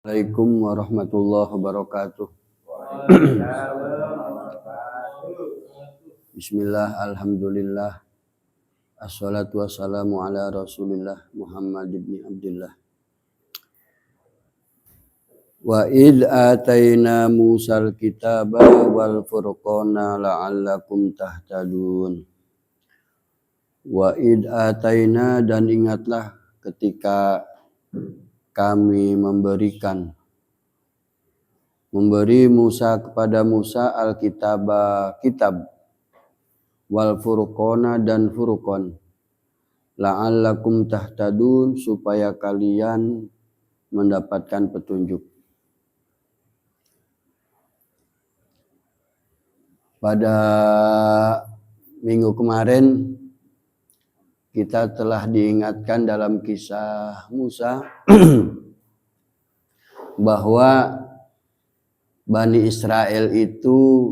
Assalamualaikum warahmatullahi wabarakatuh. Bismillah, alhamdulillah, assalatu wassalamu ala rasulillah Muhammad ibn Abdullah. Wa id ataina Musal kitaba wal furqana la'allakum tahtadun. Wa id ataina, dan ingatlah ketika kami memberi Musa kepada Musa kitab wal furqana, dan furqan, la'allakum tahtadun, supaya kalian mendapatkan petunjuk. Pada minggu kemarin kita telah diingatkan dalam kisah Musa bahwa Bani Israel itu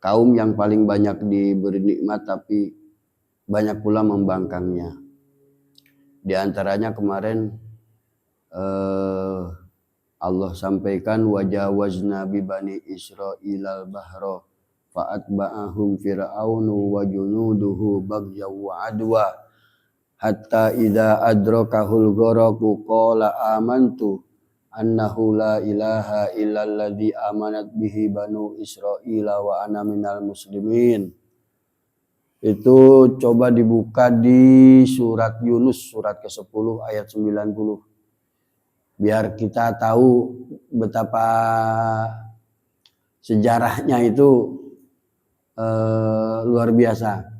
kaum yang paling banyak diberi nikmat, tapi banyak pula membangkangnya. Di antaranya kemarin Allah sampaikan wajawazna bi bani Israilal bahra fa'atba'ahum fir'aunu wa junuduhu baghyaw wa adwa hatta idza adrakahul gharaqu qala amantu annahu la ilaha illalladzi amanat bihi banu Israila wa ana minal muslimin. Itu coba dibuka di surat Yunus, surat ke-10 ayat 90. Biar kita tahu betapa sejarahnya itu luar biasa.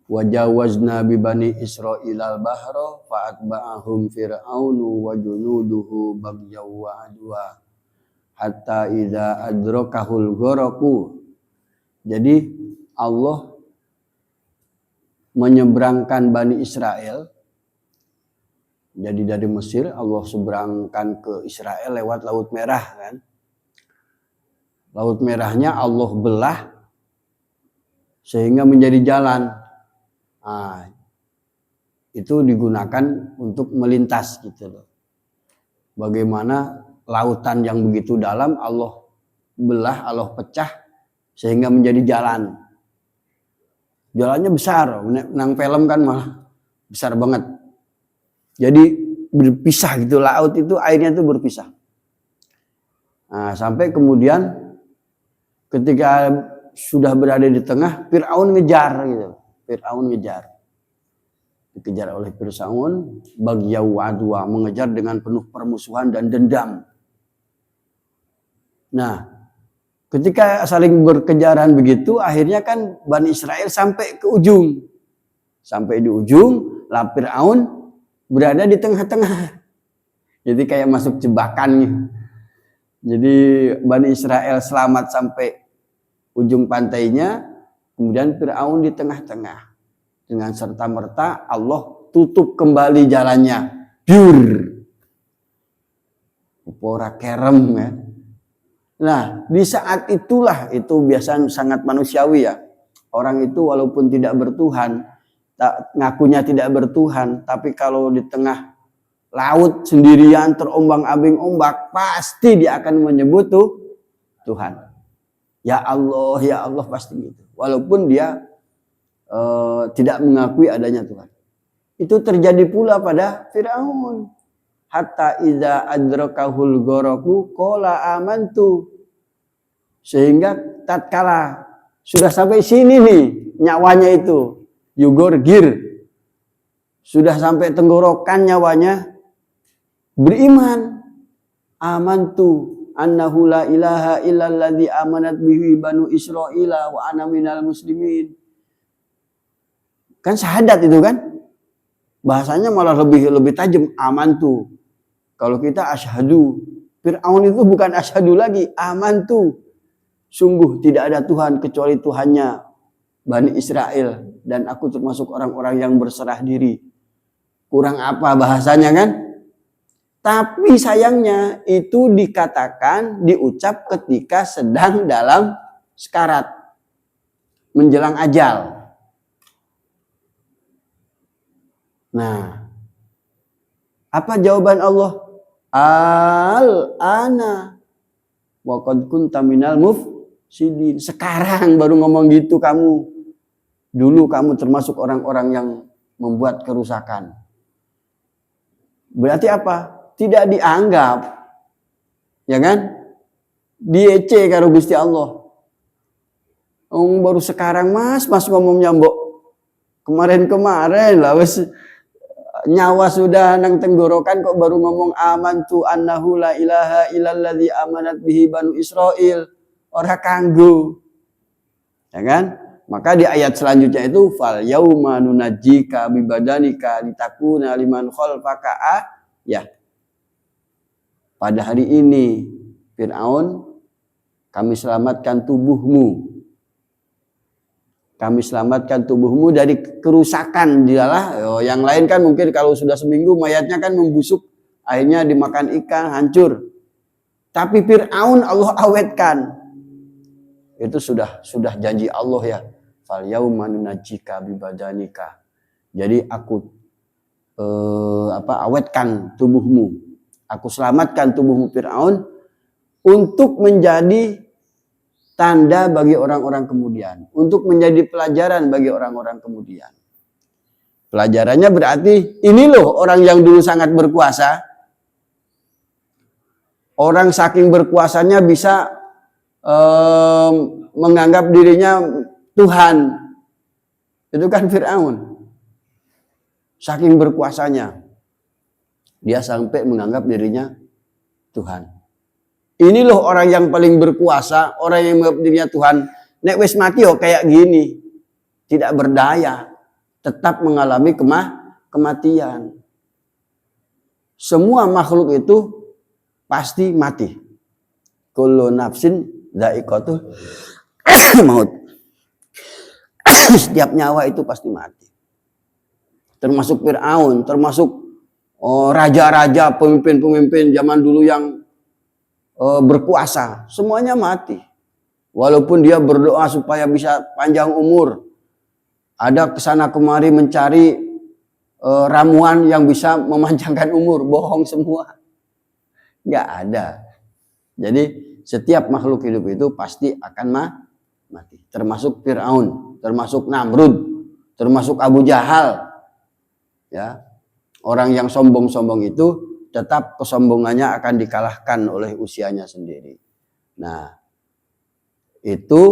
Wajawazna bi bani Israilal bahra fa'atba'ahum fir'aunu wa junuduhu baghyaw wa adwa hatta idza adrakahul gharaqu. Jadi Allah menyeberangkan Bani Israel. Jadi dari Mesir Allah seberangkan ke Israel lewat Laut Merah kan. Laut Merahnya Allah belah sehingga menjadi jalan. Nah, itu digunakan untuk melintas gitu loh. Bagaimana lautan yang begitu dalam Allah belah, Allah pecah sehingga menjadi jalan. Jalannya besar, nang film kan malah besar banget. Jadi berpisah gitu, laut itu airnya itu berpisah. Nah, sampai kemudian ketika sudah berada di tengah, Fir'aun ngejar gitu. Fir'aun ngejar. Dikejar oleh Fir'aun, baghyaw wa adwa, mengejar dengan penuh permusuhan dan dendam. Nah, ketika saling berkejaran begitu, akhirnya kan Bani Israel sampai ke ujung. Sampai di ujung, lah Fir'aun berada di tengah-tengah. Jadi kayak masuk jebakan gitu. Jadi Bani Israel selamat sampai ujung pantainya, kemudian Fir'aun di tengah-tengah. Dengan serta-merta Allah tutup kembali jalannya. Biur. Upora kerem ya. Nah, di saat itulah, itu biasanya sangat manusiawi ya. Orang itu walaupun tidak bertuhan, ngakunya tidak bertuhan, tapi kalau di tengah laut sendirian terombang-ambing ombak, pasti dia akan menyebut Tuhan. Ya Allah pasti gitu. Walaupun dia tidak mengakui adanya Tuhan. Itu terjadi pula pada Fir'aun. Hatta idza adrakahul gharaqu qala amantu. Sehingga tatkala sudah sampai sini nih nyawanya itu yugorgir, sudah sampai tenggorokan nyawanya, beriman. Amantu annahu la ilaha illalladzi amanat bihi banu Israila wa ana minal muslimin. Kan syahadat itu kan, bahasanya malah lebih tajam, amantu. Kalau kita asyhadu, Fir'aun itu bukan asyhadu lagi, amantu. Sungguh tidak ada Tuhan kecuali Tuhannya Bani Israel, dan aku termasuk orang-orang yang berserah diri. Kurang apa bahasanya kan? Tapi sayangnya itu dikatakan, diucap ketika sedang dalam sekarat, menjelang ajal. Nah, apa jawaban Allah? Al-ana wa qad kunta minal mufsidin. Sekarang baru ngomong gitu kamu. Dulu kamu termasuk orang-orang yang membuat kerusakan. Berarti apa? Tidak dianggap. Ya kan? Diece karo Gusti Allah. Baru sekarang mas ngomongnya mbok. Kemarin-kemarin lah wes nyawa sudah nang tenggorokan kok baru ngomong amantu annahu la ilaha illalladzi amanat bihi banu Israil. Ora kanggo. Ya kan? Maka di ayat selanjutnya itu fal yauma nunajjika bi badanika litakuna liman khalfaka ya. Pada hari ini Fir'aun kami selamatkan tubuhmu. Kami selamatkan tubuhmu dari kerusakan. Dialah yang lain kan mungkin kalau sudah seminggu mayatnya kan membusuk, akhirnya dimakan ikan hancur. Tapi Fir'aun Allah awetkan. Itu sudah janji Allah ya. Fal yauma nunajjika bi badanika. Jadi aku awetkan tubuhmu. Aku selamatkan tubuhmu Fir'aun untuk menjadi tanda bagi orang-orang kemudian. Untuk menjadi pelajaran bagi orang-orang kemudian. Pelajarannya berarti ini loh orang yang dulu sangat berkuasa. Orang saking berkuasanya bisa menganggap dirinya Tuhan. Itu kan Fir'aun. Saking berkuasanya. Dia sampai menganggap dirinya Tuhan. Ini loh orang yang paling berkuasa, orang yang menganggap dirinya Tuhan. Nek wis mati kayak gini. Tidak berdaya. Tetap mengalami kematian. Semua makhluk itu pasti mati. Kullu nafsin dha'iqatul maut. Setiap nyawa itu pasti mati. Termasuk Fir'aun, termasuk raja-raja, pemimpin-pemimpin zaman dulu yang berkuasa, semuanya mati. Walaupun dia berdoa supaya bisa panjang umur, ada kesana kemari mencari ramuan yang bisa memanjangkan umur, bohong semua, nggak ada. Jadi setiap makhluk hidup itu pasti akan mati, termasuk Fir'aun, termasuk Namrud, termasuk Abu Jahal, ya orang yang sombong-sombong itu. Tetap kesombongannya akan dikalahkan oleh usianya sendiri. Nah, itu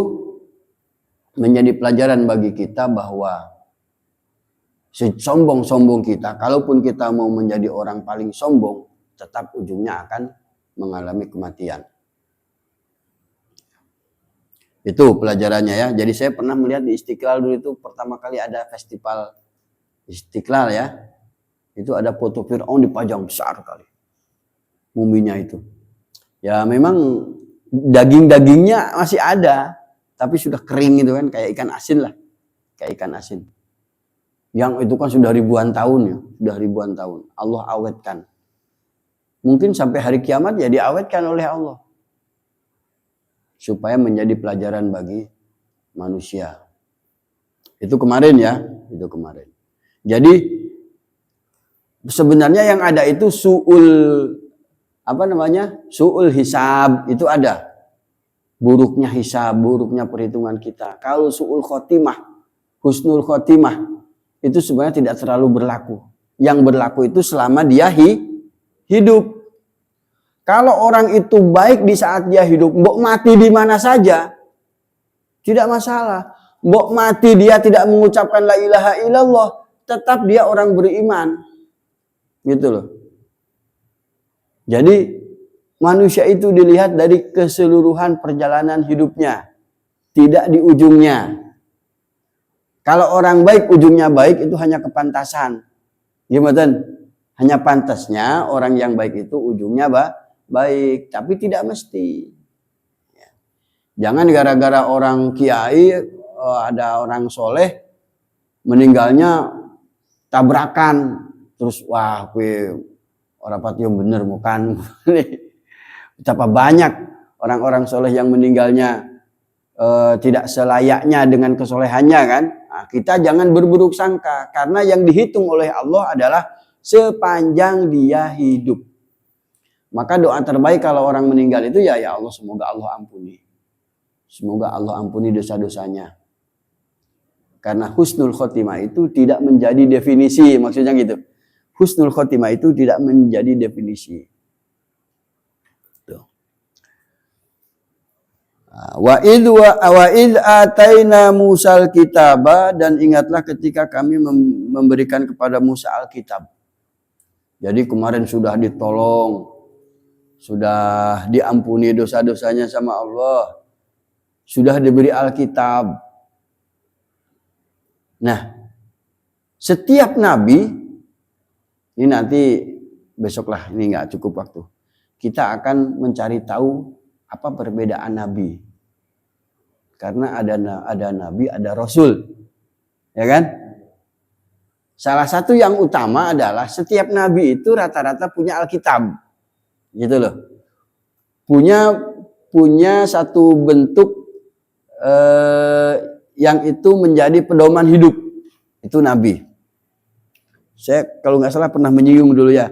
menjadi pelajaran bagi kita bahwa sesombong-sombong kita, kalaupun kita mau menjadi orang paling sombong, tetap ujungnya akan mengalami kematian. Itu pelajarannya ya. Jadi saya pernah melihat di Istiqlal dulu itu pertama kali ada festival Istiqlal ya. Itu ada foto Fir'aun dipajang besar kali. Muminya itu. Ya memang daging-dagingnya masih ada. Tapi sudah kering gitu kan. Kayak ikan asin lah. Kayak ikan asin. Yang itu kan sudah ribuan tahun ya. Sudah ribuan tahun. Allah awetkan. Mungkin sampai hari kiamat ya diawetkan oleh Allah. Supaya menjadi pelajaran bagi manusia. Itu kemarin ya. Itu kemarin. Jadi sebenarnya yang ada itu su'ul hisab itu ada. Buruknya hisab, buruknya perhitungan kita. Kalau su'ul khotimah, husnul khotimah itu sebenarnya tidak terlalu berlaku. Yang berlaku itu selama dia hidup. Kalau orang itu baik di saat dia hidup, mbok mati di mana saja, tidak masalah. Mbok mati dia tidak mengucapkan la ilaha illallah, tetap dia orang beriman. Gitu loh. Jadi manusia itu dilihat dari keseluruhan perjalanan hidupnya, tidak di ujungnya. Kalau orang baik ujungnya baik itu hanya kepantasan. Gimana? Hanya pantasnya orang yang baik itu ujungnya baik, tapi tidak mesti. Jangan gara-gara orang kiai ada orang soleh meninggalnya tabrakan. Terus wah orang pati yang bener bukan. Betapa banyak orang-orang soleh yang meninggalnya tidak selayaknya dengan kesolehannya kan. Nah, kita jangan berburuk sangka. Karena yang dihitung oleh Allah adalah sepanjang dia hidup. Maka doa terbaik kalau orang meninggal itu ya Allah semoga Allah ampuni. Semoga Allah ampuni dosa-dosanya. Karena husnul khotimah itu tidak menjadi definisi, maksudnya gitu. Husnul khotimah itu tidak menjadi definisi. Wa id ataina Musal kitaba, dan ingatlah ketika kami memberikan kepada Musa Alkitab. Jadi kemarin sudah ditolong, sudah diampuni dosa-dosanya sama Allah, sudah diberi Alkitab. Nah, setiap nabi, ini nanti besoklah, ini nggak cukup waktu, kita akan mencari tahu apa perbedaan nabi. Karena ada nabi, ada rasul. Ya kan? Salah satu yang utama adalah setiap nabi itu rata-rata punya Alkitab. Gitu loh. Punya satu bentuk yang itu menjadi pedoman hidup. Itu nabi. Saya kalau nggak salah pernah menyinggung dulu ya.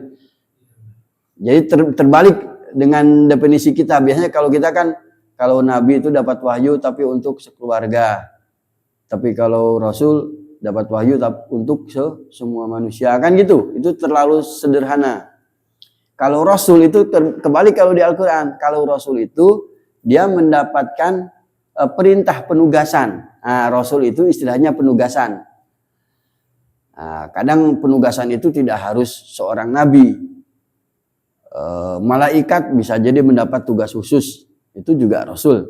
Jadi terbalik dengan definisi kita. Biasanya kalau kita kan, kalau nabi itu dapat wahyu tapi untuk sekeluarga. Tapi kalau rasul dapat wahyu untuk semua manusia, kan gitu. Itu terlalu sederhana. Kalau rasul itu kembali kalau di Al-Quran, kalau rasul itu dia mendapatkan perintah penugasan. Nah, rasul itu istilahnya penugasan. Nah, kadang penugasan itu tidak harus seorang nabi. Malaikat bisa jadi mendapat tugas khusus, itu juga rasul.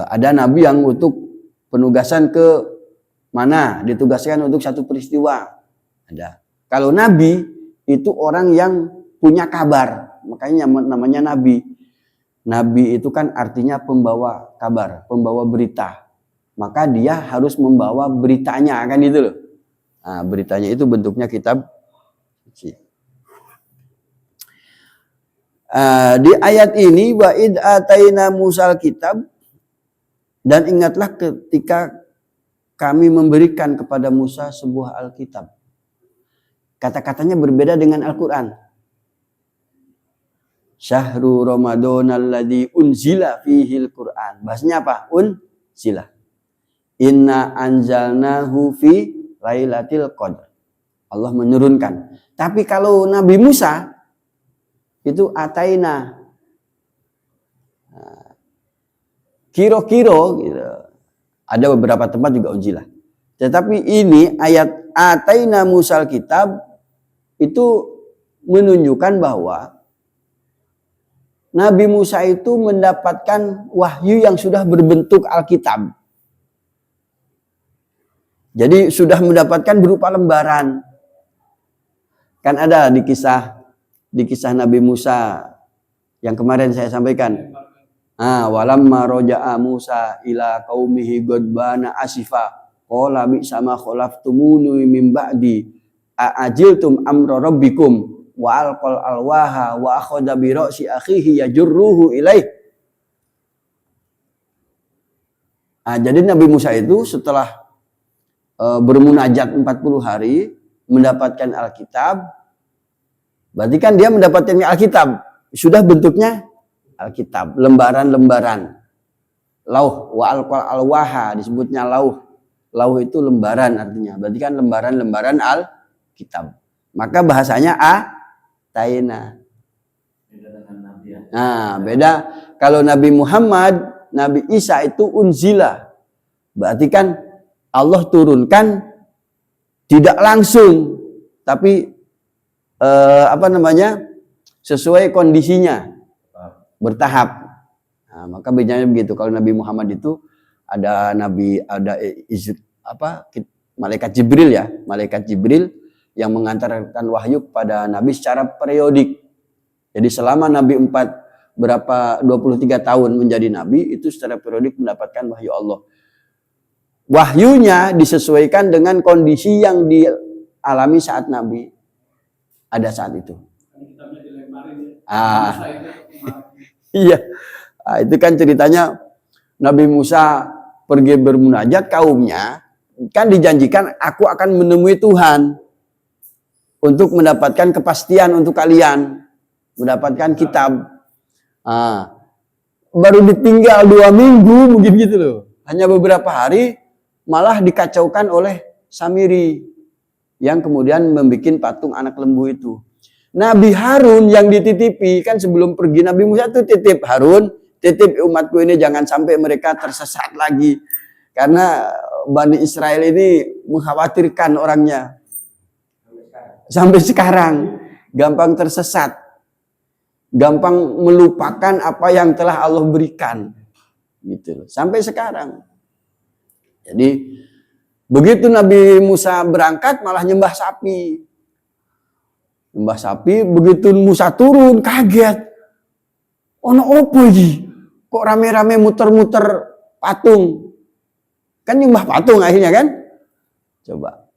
Ada nabi yang untuk penugasan ke mana, ditugaskan untuk satu peristiwa. Ada. Kalau nabi itu orang yang punya kabar, makanya namanya nabi. Nabi itu kan artinya pembawa kabar, pembawa berita. Maka dia harus membawa beritanya, kan itu loh. Nah, beritanya itu bentuknya kitab suci. Di ayat ini wa id ataina Musal kitab, dan ingatlah ketika kami memberikan kepada Musa sebuah Alkitab. Kata-katanya berbeda dengan Al-Quran. Syahrul Ramadan alladzi unzila fihil Quran. Bahasanya apa? Unzila. Inna anzalnahu fi lailatul qadr. Allah menurunkan. Tapi kalau Nabi Musa itu ataina. Kiro-kiro gitu. Ada beberapa tempat juga unjilah. Tetapi ini ayat ataina Musal kitab itu menunjukkan bahwa Nabi Musa itu mendapatkan wahyu yang sudah berbentuk Alkitab. Jadi sudah mendapatkan berupa lembaran. Kan ada di kisah Nabi Musa yang kemarin saya sampaikan. Walamma roja'a Musa ila qaumihi ghadbana asifa qala bi sama khalaftumuni min ba'di a'ajiltum amra rabbikum wa alqal alwaha wa akhadha bi ra'si akhihi yajurruhu ilaih. Jadi Nabi Musa itu setelah bermunajat 40 hari mendapatkan Alkitab, berarti kan dia mendapatkan Alkitab sudah bentuknya Alkitab, lembaran-lembaran. Lauh wa alqal alwaha disebutnya lauh. Lauh itu lembaran artinya. Berarti kan lembaran-lembaran Alkitab. Maka bahasanya ataina. Beda dengan Nabi ya. Nah, beda. Kalau Nabi Muhammad, Nabi Isa itu unzila. Berarti kan Allah turunkan tidak langsung, tapi sesuai kondisinya. Bertahap. Nah, maka bedanya begitu. Kalau Nabi Muhammad itu ada malaikat Jibril ya, malaikat Jibril yang mengantarkan wahyu kepada Nabi secara periodik. Jadi selama Nabi 23 tahun menjadi Nabi, itu secara periodik mendapatkan wahyu Allah. Wahyunya disesuaikan dengan kondisi yang dialami saat Nabi ada saat itu. Iya, itu kan ceritanya Nabi Musa pergi bermunajat, kaumnya kan dijanjikan aku akan menemui Tuhan untuk mendapatkan kepastian untuk kalian. mendapatkan kitab. Baru ditinggal 2 minggu mungkin gitu loh. Hanya beberapa hari malah dikacaukan oleh Samiri yang kemudian membuat patung anak lembu itu. Nabi Harun yang dititipi, kan sebelum pergi Nabi Musa itu titip, Harun, titip umatku ini jangan sampai mereka tersesat lagi. Karena Bani Israel ini mengkhawatirkan orangnya. Sampai sekarang gampang tersesat. Gampang melupakan apa yang telah Allah berikan. Gitu. Sampai sekarang. Jadi begitu Nabi Musa berangkat malah nyembah sapi. Nyembah sapi, begitu Musa turun kaget. Ono opo iki? Kok rame-rame muter-muter patung? Kan nyembah patung akhirnya kan? Coba.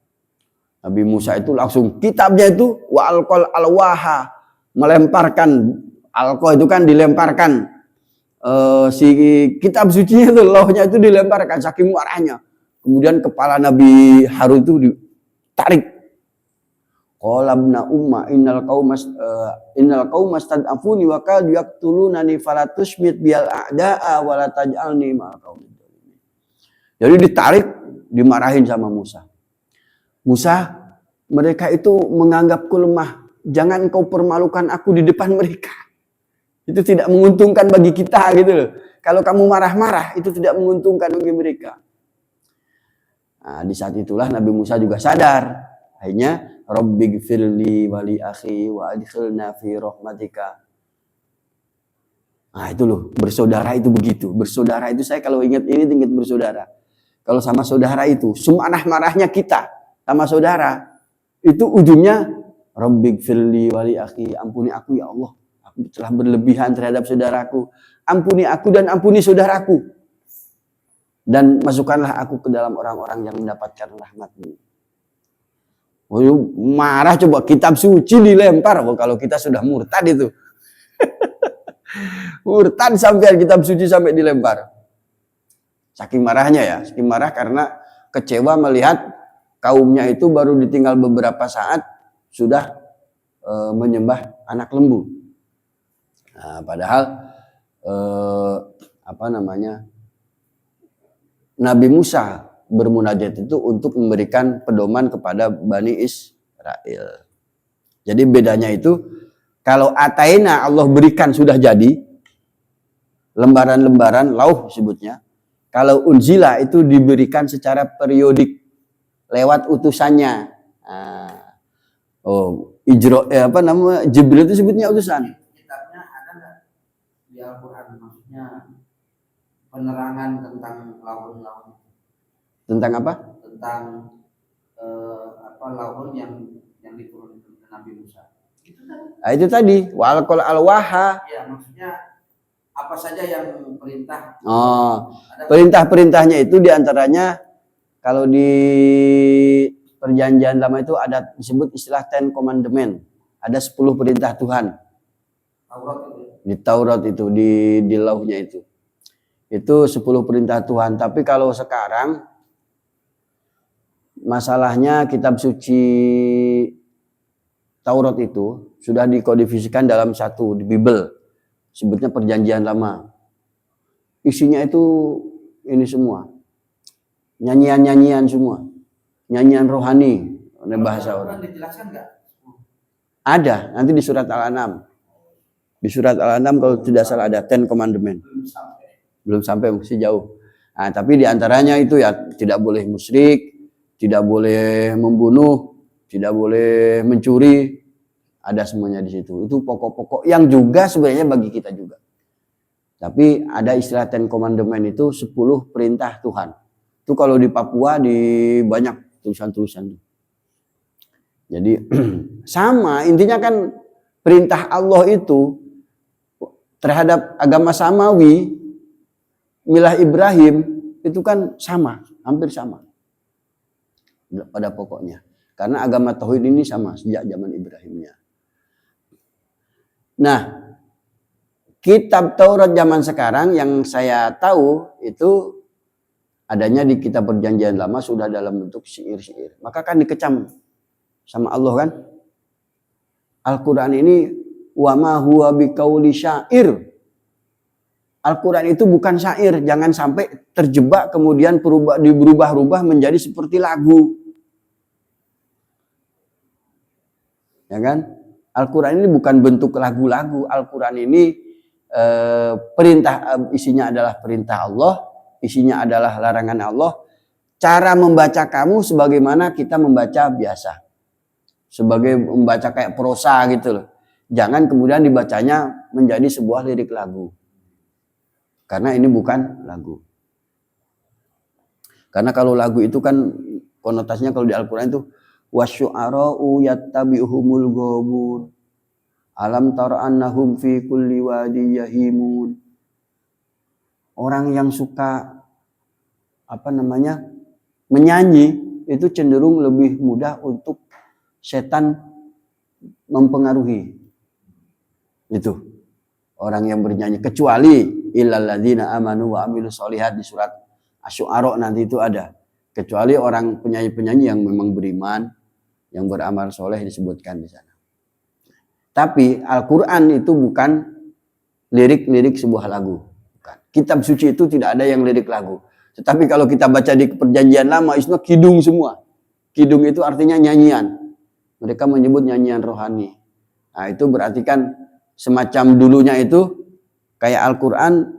Nabi Musa itu langsung kitabnya itu wa alqal alwaha, melemparkan. Alqa itu kan dilemparkan. Si kitab sucinya itu, lauhnya itu dilemparkan saking marahnya. Kemudian kepala Nabi Harun itu ditarik. Qala ibna umma innal qaumas tad'afuni wa qad yaqtulunani fala tusmit bil a'da'a wa la taj'alni ma'al qaumid dhalimin. Jadi ditarik, dimarahin sama Musa. Musa, mereka itu menganggapku lemah. Jangan kau permalukan aku di depan mereka. Itu tidak menguntungkan bagi kita gitu loh. Kalau kamu marah-marah itu tidak menguntungkan bagi mereka. Nah, di saat itulah Nabi Musa juga sadar. Akhirnya Rabbighfirli wa li akhi wa adkhilna fi rahmatika. Nah, itu loh, bersaudara itu begitu. Bersaudara itu saya kalau ingat ini ingat bersaudara. Kalau sama saudara itu, semarah-marahnya kita sama saudara, itu ujungnya Rabbighfirli wa li akhi, ampuni aku ya Allah. Aku telah berlebihan terhadap saudaraku. Ampuni aku dan ampuni saudaraku. Dan masukkanlah aku ke dalam orang-orang yang mendapatkan rahmat-Mu. Oh, marah coba, kitab suci dilempar. Oh, kalau kita sudah murtad itu. Murtad sampai kitab suci sampai dilempar. Saking marahnya ya. Saking marah karena kecewa melihat kaumnya itu baru ditinggal beberapa saat sudah menyembah anak lembu. Nah, padahal Nabi Musa bermunajat itu untuk memberikan pedoman kepada Bani Israel. Jadi bedanya itu kalau ataina Allah berikan sudah jadi lembaran-lembaran lauh disebutnya. Kalau unzila itu diberikan secara periodik lewat utusannya. Jibril itu sebutnya utusan. Kitabnya ada nggak di Al-Quran, maksudnya penerangan tentang laun-laun. Tentang apa? Tentang laun yang diturunkan ke Nabi Musa. Itu tadi walqal alwaha. Ya, maksudnya apa saja yang perintah? Perintah-perintahnya itu diantaranya kalau di Perjanjian Lama itu ada disebut istilah Ten Commandment. Ada 10 perintah Tuhan. Taurat itu. Di Taurat itu, di lauhnya itu. Itu 10 perintah Tuhan. Tapi kalau sekarang masalahnya kitab suci Taurat itu sudah dikodifisikan dalam satu di Bible. Sebutnya Perjanjian Lama. Isinya itu ini semua. Nyanyian-nyanyian semua. Nyanyian rohani oleh bahasa orang. Dijelaskan nggak? Ada, nanti di surat Al-An'am. Di surat Al-An'am kalau tidak salah ada 10 Commandment. Belum sampai masih jauh. Nah, tapi diantaranya itu ya tidak boleh musyrik, tidak boleh membunuh, tidak boleh mencuri. Ada semuanya di situ. Itu pokok-pokok yang juga sebenarnya bagi kita juga. Tapi ada istilah 10 Commandment itu 10 perintah Tuhan. Itu kalau di Papua di banyak tulisan-tulisan. Jadi sama, intinya kan perintah Allah itu terhadap agama samawi, milah Ibrahim itu kan sama, hampir sama pada pokoknya. Karena agama tauhid ini sama sejak zaman Ibrahimnya. Nah, kitab Taurat zaman sekarang yang saya tahu itu adanya di kitab Perjanjian Lama sudah dalam bentuk syair-syair. Maka kan dikecam sama Allah kan. Al-Quran ini wa ma huwa biqauli syair. Al-Quran itu bukan syair, jangan sampai terjebak kemudian berubah-ubah menjadi seperti lagu. Ya kan? Al-Quran ini bukan bentuk lagu-lagu. Al-Quran ini isinya adalah perintah Allah, isinya adalah larangan Allah. Cara membaca kamu sebagaimana kita membaca biasa. Sebagai membaca kayak prosa gitu loh. Jangan kemudian dibacanya menjadi sebuah lirik lagu. Karena ini bukan lagu. Karena kalau lagu itu kan konotasinya kalau di Al-Quran itu wasyu'ara'u yattabi'uhumul ghawun alam tara annahum fi kulli wadi yahimun. Orang yang suka menyanyi itu cenderung lebih mudah untuk setan mempengaruhi. Itu orang yang bernyanyi, kecuali illal ladzina amanu wa amilus sholihat di surat Asy-Syu'ara nanti itu ada. Kecuali orang penyanyi-penyanyi yang memang beriman, yang beramal soleh disebutkan di sana. Tapi Al-Quran itu bukan lirik-lirik sebuah lagu. Bukan. Kitab suci itu tidak ada yang lirik lagu. Tetapi kalau kita baca di perjanjian lama, isinya kidung semua. Kidung itu artinya nyanyian. Mereka menyebut nyanyian rohani. Nah itu berarti kan semacam dulunya itu kayak Al-Quran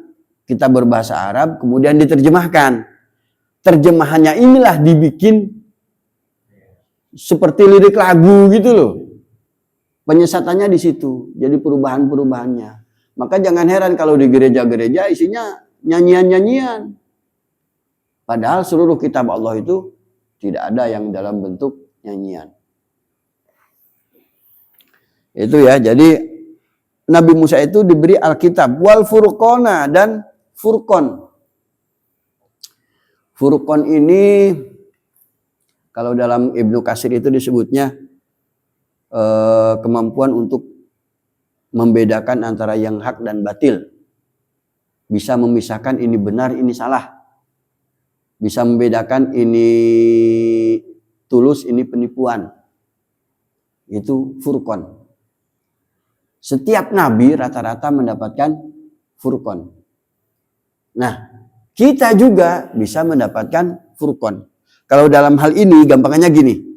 kita berbahasa Arab kemudian diterjemahkan. Terjemahannya inilah dibikin seperti lirik lagu gitu loh. Penyesatannya di situ. Jadi perubahan-perubahannya. Maka jangan heran kalau di gereja-gereja isinya nyanyian-nyanyian. Padahal seluruh kitab Allah itu tidak ada yang dalam bentuk nyanyian. Itu ya, jadi Nabi Musa itu diberi Alkitab wal furqona dan furqon. Furqon ini kalau dalam Ibnu Katsir itu disebutnya kemampuan untuk membedakan antara yang hak dan batil. Bisa memisahkan ini benar, ini salah. Bisa membedakan ini tulus, ini penipuan. Itu furqon. Setiap nabi rata-rata mendapatkan furqon. Nah, kita juga bisa mendapatkan furqon. Kalau dalam hal ini gampangnya gini.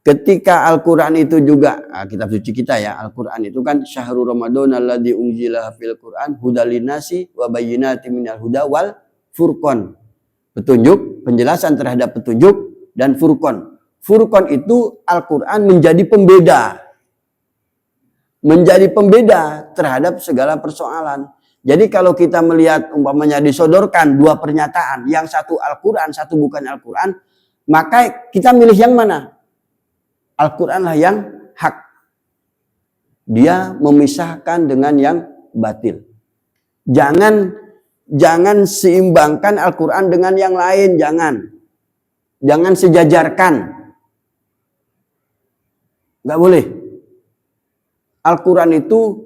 Ketika Al-Quran itu juga, kitab suci kita ya, Al-Quran itu kan syahrul Ramadan alladzi unzila fil Quran hudal linnasi wa bayyinatin minal huda wal furqon. Petunjuk, penjelasan terhadap petunjuk dan furqon. Furqon itu Al-Quran menjadi pembeda. Menjadi pembeda terhadap segala persoalan. Jadi kalau kita melihat umpamanya disodorkan dua pernyataan, yang satu Al-Quran, satu bukan Al-Quran, maka kita milih yang mana? Al-Quran lah yang hak. Dia memisahkan dengan yang batil. Jangan seimbangkan Al-Quran dengan yang lain, jangan sejajarkan. Nggak boleh. Al-Quran itu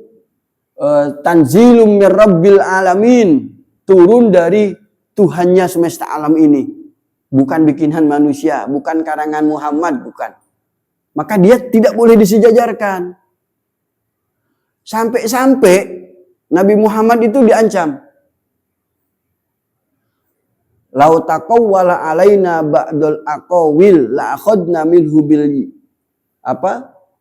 tanzilum mir rabbil alamin, turun dari Tuhannya semesta alam ini, bukan bikinan manusia, bukan karangan Muhammad, bukan. Maka dia tidak boleh disejajarkan. Sampai-sampai Nabi Muhammad itu diancam. Lau taqawwala alaina ba'dul aqawil la akhadna minhu bil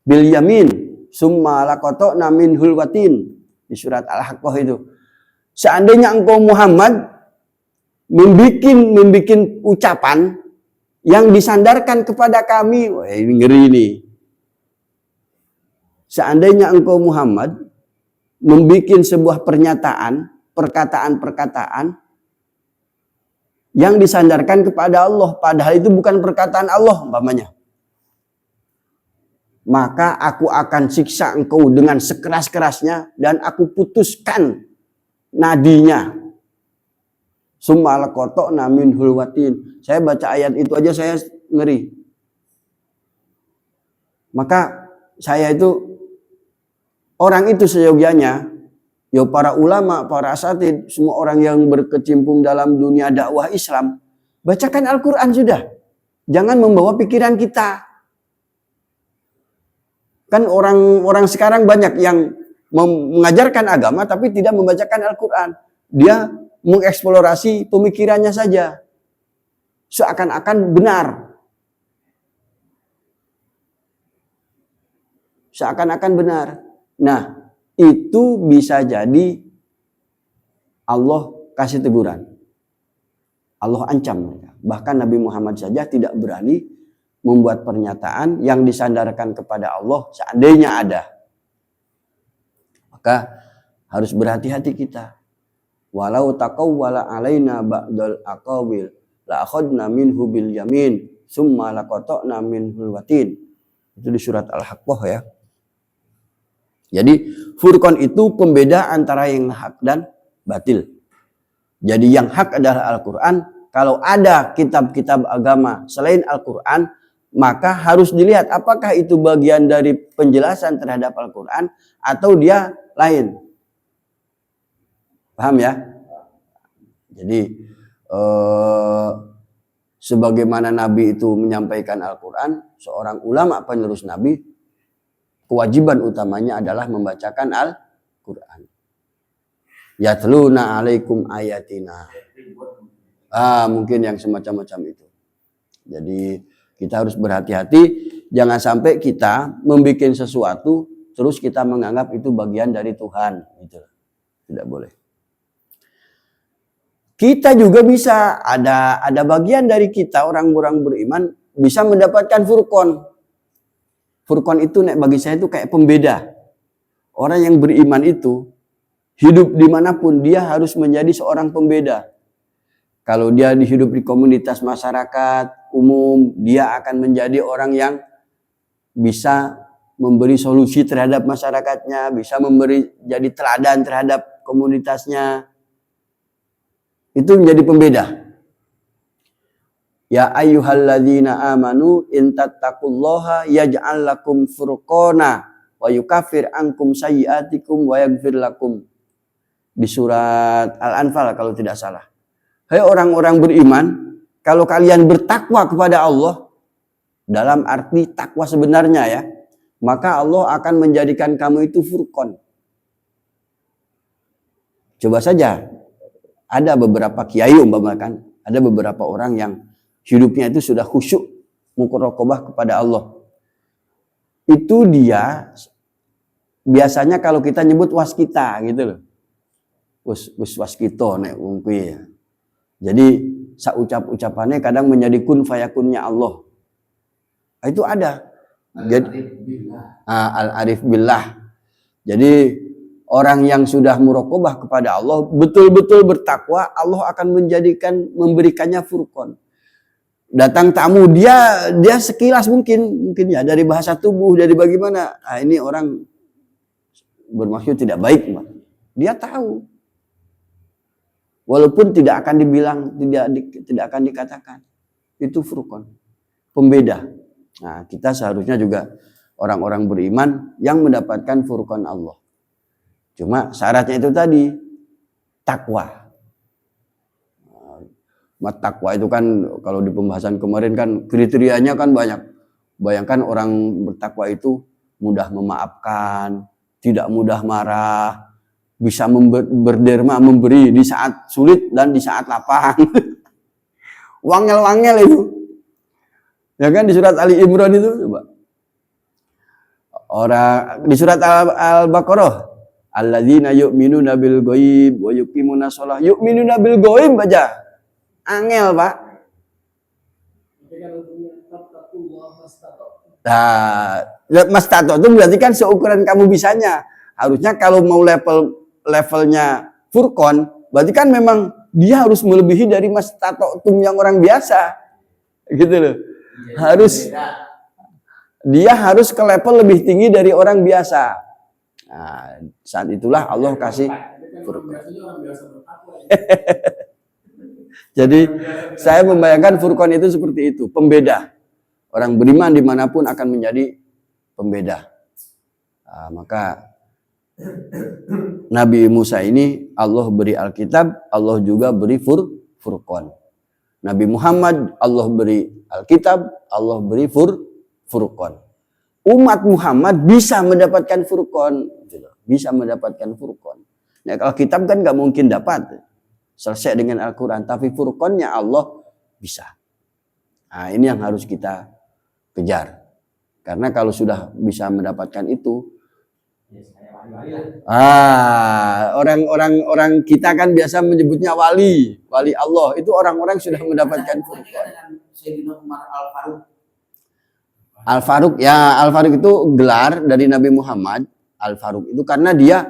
yamin summa laqata'na minhul watin. Di surat Al-Haqqah itu. Seandainya engkau Muhammad membikin ucapan yang disandarkan kepada kami, wah ini ngeri nih. Seandainya engkau Muhammad membikin sebuah perkataan yang disandarkan kepada Allah, padahal itu bukan perkataan Allah umpamanya. Maka aku akan siksa engkau dengan sekeras-kerasnya dan aku putuskan nadinya. Summa laqata'na minhul watin. Saya baca ayat itu aja saya ngeri. Maka saya itu orang itu seyogianya, ya para ulama, para asatid, semua orang yang berkecimpung dalam dunia dakwah Islam, bacakan Al-Quran sudah. Jangan membawa pikiran kita. Kan orang sekarang banyak yang mengajarkan agama tapi tidak membacakan Al-Quran. Dia mengeksplorasi pemikirannya saja. Seakan-akan benar. Seakan-akan benar. Nah, itu bisa jadi Allah kasih teguran. Allah ancam mereka. Bahkan Nabi Muhammad saja tidak berani membuat pernyataan yang disandarkan kepada Allah seandainya ada. Maka harus berhati-hati kita. Walau taqawwala alaina ba'dal aqawil la akhadna minhu bil yamin summa laqata'na minhul watin. Itu di surat Al-Haqqah ya. Jadi Furqan itu pembeda antara yang hak dan batil. Jadi yang hak adalah Al-Quran. Kalau ada kitab-kitab agama selain Al-Quran, maka harus dilihat apakah itu bagian dari penjelasan terhadap Al-Quran atau dia lain. Paham ya? Jadi sebagaimana Nabi itu menyampaikan Al-Quran, seorang ulama penerus Nabi, kewajiban utamanya adalah membacakan Al-Quran. Yatluna alaikum ayatina. Mungkin yang semacam-macam itu. Jadi kita harus berhati-hati, jangan sampai kita membuat sesuatu terus kita menganggap itu bagian dari Tuhan. Gitu. Tidak boleh. Kita juga bisa ada bagian dari kita orang-orang beriman bisa mendapatkan Furqan. Furqan itu bagi saya itu kayak pembeda. Orang yang beriman itu hidup dimanapun dia harus menjadi seorang pembeda. Kalau dia hidup di komunitas masyarakat umum, dia akan menjadi orang yang bisa memberi solusi terhadap masyarakatnya, bisa jadi teladan terhadap komunitasnya. Itu menjadi pembeda. Ya ayyuhalladzina amanu in tattaqullaha yaj'al lakum furqana wa yukaffir ankum sayyi'atikum wa yaghfir lakum. Di surat Al-Anfal kalau tidak salah. Hai orang-orang beriman, kalau kalian bertakwa kepada Allah, dalam arti takwa sebenarnya ya, maka Allah akan menjadikan kamu itu furqan. Coba saja, ada beberapa kiai umpamakan, ada beberapa orang yang hidupnya itu sudah khusyuk, muraqabah kepada Allah. Itu dia biasanya kalau kita nyebut waskita gitu loh. Waskito nek ungki ya. Jadi saucap-ucapannya kadang menjadi kun fayakunnya Allah. Itu ada. Jadi al-arif billah. Jadi orang yang sudah muraqabah kepada Allah betul-betul bertakwa, Allah akan memberikannya furqan. Datang tamu dia sekilas mungkin ya dari bahasa tubuh, dari bagaimana. Ini orang bermaksud tidak baik, dia tahu. Walaupun tidak akan dibilang, tidak akan dikatakan. Itu furqan. Pembeda. Nah, kita seharusnya juga orang-orang beriman yang mendapatkan furqan Allah. Cuma syaratnya itu tadi, takwa. Takwa itu kan kalau di pembahasan kemarin kan kriterianya kan banyak. Bayangkan orang bertakwa itu mudah memaafkan, tidak mudah marah, bisa berderma, memberi di saat sulit dan di saat lapang. Wangel-wangel itu. Ya kan di surat Ali Imran itu coba. Orang di surat Al-Baqarah, alladzina yu'minuna bil ghaib wa yuqimuna shalah. Yu'minuna bil ghaib baca. Angel, Pak. Nah, mastato itu berarti kan seukuran kamu bisanya. Harusnya kalau mau levelnya furqan, berarti kan memang dia harus melebihi dari mastato yang orang biasa. Gitu loh. Dia harus ke level lebih tinggi dari orang biasa. Nah, saat itulah Allah kasih furqan. Jadi saya membayangkan furqan itu seperti itu, pembeda. Orang beriman dimanapun akan menjadi pembeda. Nah, maka Nabi Musa ini Allah beri Alkitab, Allah juga beri furqan. Nabi Muhammad Allah beri Alkitab, Allah beri furqan. Umat Muhammad bisa mendapatkan furqan. bisa mendapatkan Furqan. Nah, kalau kitab kan nggak mungkin dapat selesai dengan Al-Quran, tapi Furqannya Allah bisa. Nah, ini yang harus kita kejar. Karena kalau sudah bisa mendapatkan itu, orang kita kan biasa menyebutnya wali Allah. Itu orang-orang sudah mendapatkan Furqan. Al-Faruq, ya Al-Faruq itu gelar dari Nabi Muhammad. Al-Faruq itu karena dia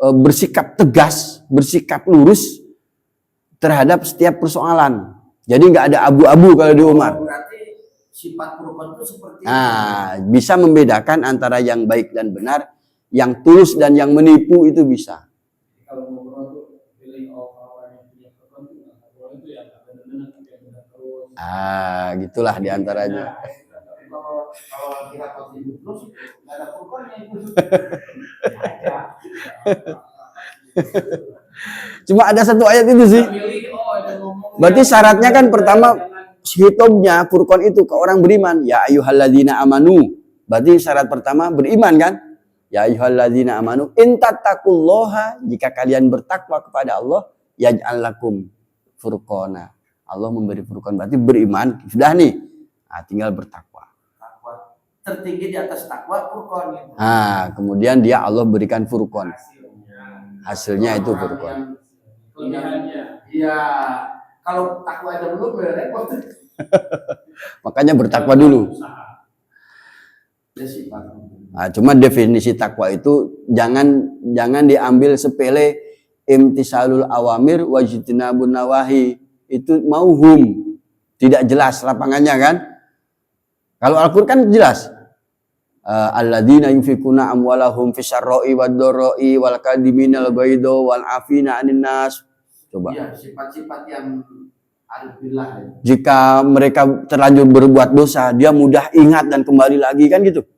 bersikap tegas, bersikap lurus terhadap setiap persoalan. Jadi nggak ada abu-abu kalau di Umar. Berarti sifat Furqan itu seperti bisa membedakan antara yang baik dan benar, yang tulus dan yang menipu itu bisa. Kalau ngobrol tuh pilih orang yang punya Furqan itu ya benar-benar terus. Gitulah diantaranya. Kalau kita positif terus nggak ada Furqannya itu. Cuma ada satu ayat itu sih. Berarti syaratnya kan pertama hitobnya Furqan itu ke orang beriman. Ya ayyuhalladzina amanu. Berarti syarat pertama beriman kan? Ya ayyuhalladzina amanu in tattaqullaha, jika kalian bertakwa kepada Allah, yaj'al lakum furqana. Allah memberi Furqan, berarti beriman sudah nih. Tinggal bertakwa. Takwa tertinggi di atas takwa Furqan gitu. Kemudian Allah berikan Furqan. Hasilnya itu Furqan. Iya, kalau takwa aja belum repot. Makanya bertakwa dulu. Cuma definisi takwa itu jangan diambil sepele, imtisalul awamir wajtinabun nawahi. Itu mauhum, tidak jelas lapangannya kan. Kalau Al-Qur'an jelas. Alladzina yunfikuna amwalahum fisyarra'i wad-dharra'i wal kadiminal ghaidha wal afina 'anil nas. Coba. Iya, sifat-sifat yang alhamdulillah. Jika mereka terlanjur berbuat dosa, dia mudah ingat dan kembali lagi kan gitu.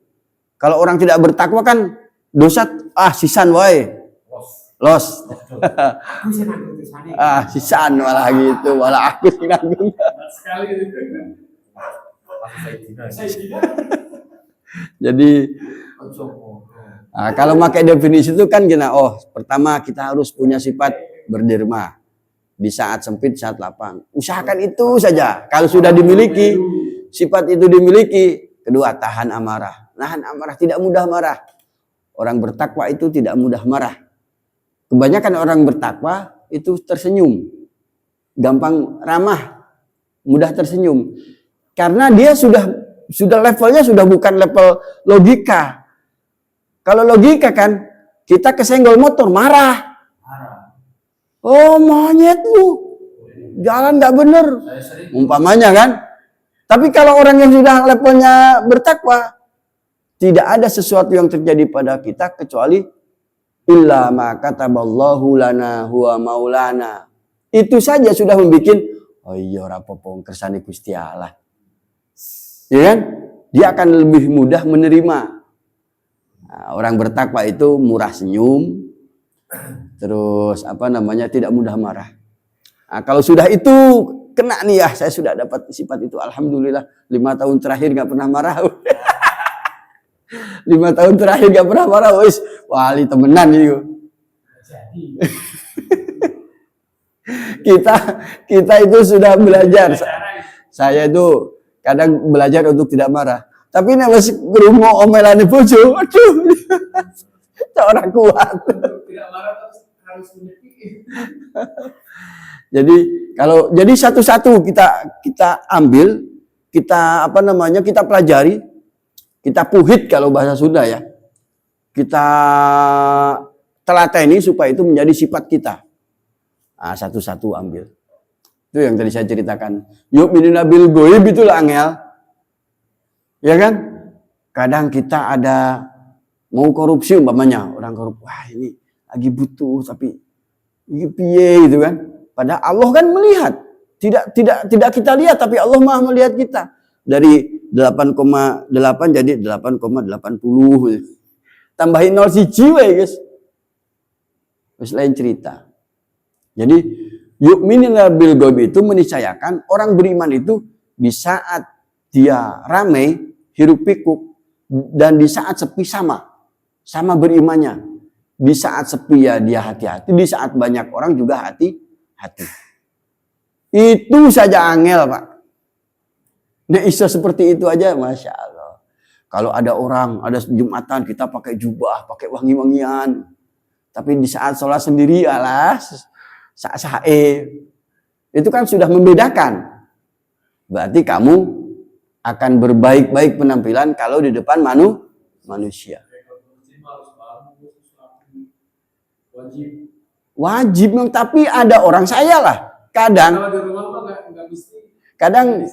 Kalau orang tidak bertakwa kan dosa sisan wae. Los. Sisan malah gitu, malah aku sing nanggung. Sekali itu. Jadi kalau pakai definisi itu kan gini, pertama kita harus punya sifat berderma di saat sempit, saat lapang. Usahakan itu saja. Kalau sudah dimiliki, sifat itu dimiliki. Kedua, tahan amarah. Nahan amarah, tidak mudah marah. Orang bertakwa itu tidak mudah marah. Kebanyakan orang bertakwa itu tersenyum, gampang ramah, mudah tersenyum. Karena dia sudah levelnya sudah bukan level logika. Kalau logika kan kita kesenggol motor marah. Oh monyet lu, jalan nggak bener, umpamanya kan. Tapi kalau orang yang sudah levelnya bertakwa, tidak ada sesuatu yang terjadi pada kita kecuali illa ma kataballahu lana huwa maulana. Itu saja sudah membuat ora apa-apa kersane Gusti Allah. Ya kan? Dia akan lebih mudah menerima. Orang bertakwa itu murah senyum, terus tidak mudah marah. Kalau sudah itu kena nih ya, saya sudah dapat sifat itu, alhamdulillah. 5 tahun terakhir nggak pernah marah. 5 tahun terakhir nggak pernah marah, wis wali temenan itu. kita itu sudah belajar. Saya itu kadang belajar untuk tidak marah. Tapi nek wis krungu omelane bojo, aduh. Orang kuat. Tidak marah terus harus menyakiti. Jadi satu-satu kita ambil, kita kita pelajari, kita puhit kalau bahasa Sunda ya. Kita telateni supaya itu menjadi sifat kita. Satu-satu ambil. Itu yang tadi saya ceritakan. Yu'minuna bil ghaib itulah angel. Ya kan? Kadang kita ada mau korupsi umpamanya, orang korup, wah ini lagi butuh tapi ini piye gitu kan. Padahal Allah kan melihat. Tidak kita lihat tapi Allah Maha melihat kita. Dari 8,8 jadi 8,80. Tambahin 0 siji wae, guys. Wis lain cerita. Jadi yu'minuna bil ghaib itu meniscayakan orang beriman itu di saat dia ramai, hiruk pikuk, dan di saat sepi sama berimannya. Di saat sepi ya dia hati-hati, di saat banyak orang juga hati-hati. Itu saja angel, Pak. Nah, iso seperti itu aja, Masya Allah. Kalau ada orang, ada Jumatan, kita pakai jubah, pakai wangi-wangian. Tapi di saat sholat sendiri, alah, sae. Itu kan sudah membedakan. Berarti kamu akan berbaik-baik penampilan kalau di depan manusia. Wajib, tapi ada orang saya lah. Kadang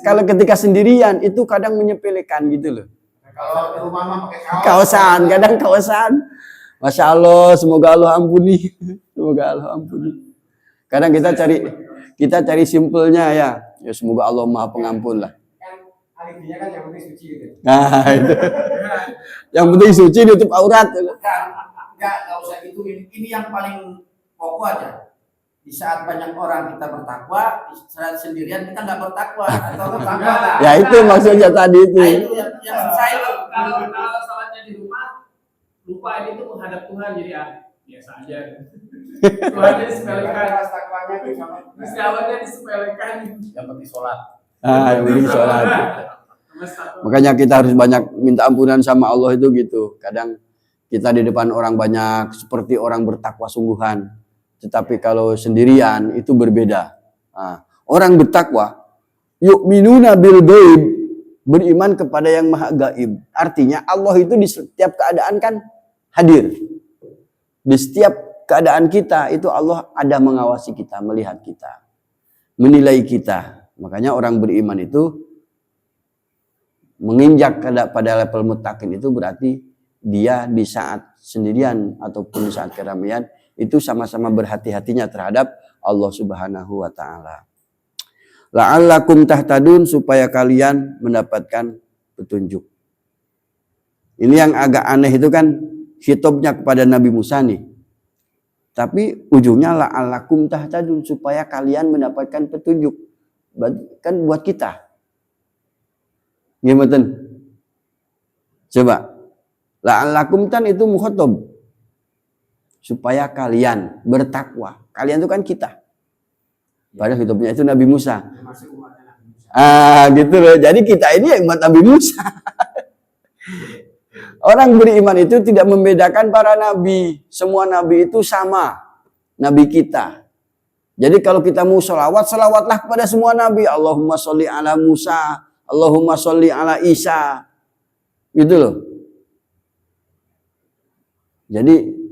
kalau ketika sendirian itu kadang menyepelekan gitu loh. Kalau di rumah mah pakai Kaosan, kadang kaosan. Masya Allah, semoga Allah ampuni. Semoga Allah ampuni. Kadang kita cari simpelnya ya. Ya semoga Allah Maha Pengampun lah. kan alibinya kan yang penting suci gitu. Nah, itu. Yang penting suci nutup aurat. Enggak usah gitu. Ini yang paling pokok aja. Di saat banyak orang kita bertakwa, di saat sendirian kita nggak bertakwa atau bertakwa lah. Ya itu maksudnya tadi itu. Nah, itu yang susah itu. Kalau salatnya di rumah, lupa ini tuh menghadap Tuhan, jadi ya biasa aja. Tuhannya disepelekan. Takwanya itu sama. Misalnya disepelekan. Yang penting sholat. Yang penting sholat. Makanya kita harus banyak minta ampunan sama Allah itu gitu. Kadang kita di depan orang banyak seperti orang bertakwa sungguhan. Tetapi kalau sendirian itu berbeda. Nah, orang bertakwa, yu'minuna bil ghaib, beriman kepada yang maha gaib. Artinya Allah itu di setiap keadaan kan hadir. Di setiap keadaan kita itu Allah ada mengawasi kita, melihat kita, menilai kita. Makanya orang beriman itu menginjak pada level muttaqin itu berarti dia di saat sendirian ataupun di saat keramaian itu sama-sama berhati-hatinya terhadap Allah Subhanahu wa taala. La'allakum tahtadun, supaya kalian mendapatkan petunjuk. Ini yang agak aneh itu kan khitabnya kepada Nabi Musa nih. Tapi ujungnya la'allakum tahtadun, supaya kalian mendapatkan petunjuk. Kan buat kita. Gimana? Coba. La'allakum tan itu mukhatab. Supaya kalian bertakwa. Kalian itu kan kita. Padahal hidupnya itu Nabi Musa. Gitu loh. Jadi kita ini yang umat Nabi Musa. Orang beriman itu tidak membedakan para nabi. Semua nabi itu sama. Nabi kita. Jadi kalau kita mau sholawat, sholawatlah kepada semua nabi. Allahumma sholli ala Musa. Allahumma sholli ala Isa. Gitu loh. Jadi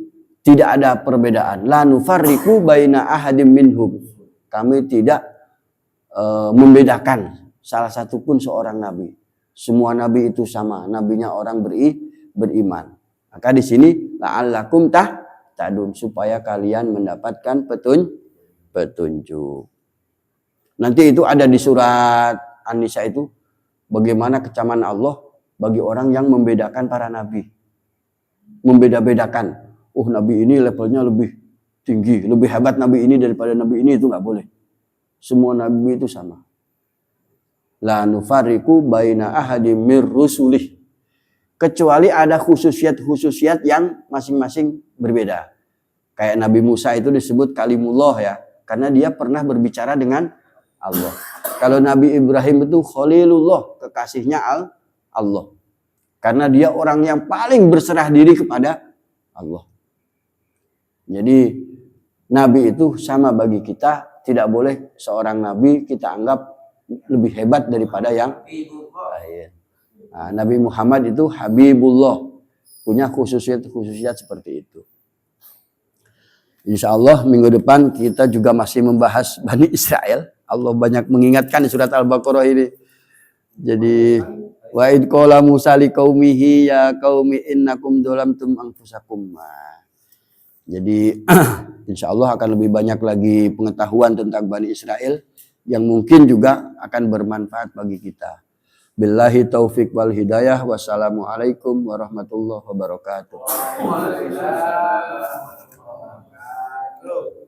tidak ada perbedaan. La nufarriqu baina ahadim minhum. Kami tidak membedakan salah satu pun seorang nabi. Semua nabi itu sama. Nabinya orang beriman. Maka di sini la'allakum tahtadun, supaya kalian mendapatkan petunjuk. Nanti itu ada di surat An-Nisa itu bagaimana kecaman Allah bagi orang yang membedakan para nabi. Membeda-bedakan. Oh, nabi ini levelnya lebih tinggi, lebih hebat nabi ini daripada nabi ini, itu nggak boleh. Semua nabi itu sama. La nufarriqu baina ahadim mir rusulih. Kecuali ada khususiat-khususiat yang masing-masing berbeda. Kayak Nabi Musa itu disebut kalimullah ya, karena dia pernah berbicara dengan Allah. Kalau Nabi Ibrahim itu khalilullah, kekasihnya Allah. Karena dia orang yang paling berserah diri kepada Allah. Jadi nabi itu sama bagi kita, tidak boleh seorang nabi kita anggap lebih hebat daripada yang lain. Nah, Nabi Muhammad itu Habibullah, punya khususiat seperti itu. Insya Allah minggu depan kita juga masih membahas Bani Israel. Allah banyak mengingatkan di surat Al-Baqarah ini. Jadi wa id qala Musa liqaumihi ya qaumi innakum dzalamtum anfusakum. Jadi insya Allah akan lebih banyak lagi pengetahuan tentang Bani Israel yang mungkin juga akan bermanfaat bagi kita. Billahi taufik wal hidayah. Wassalamualaikum warahmatullahi wabarakatuh. Waalaikumsalam.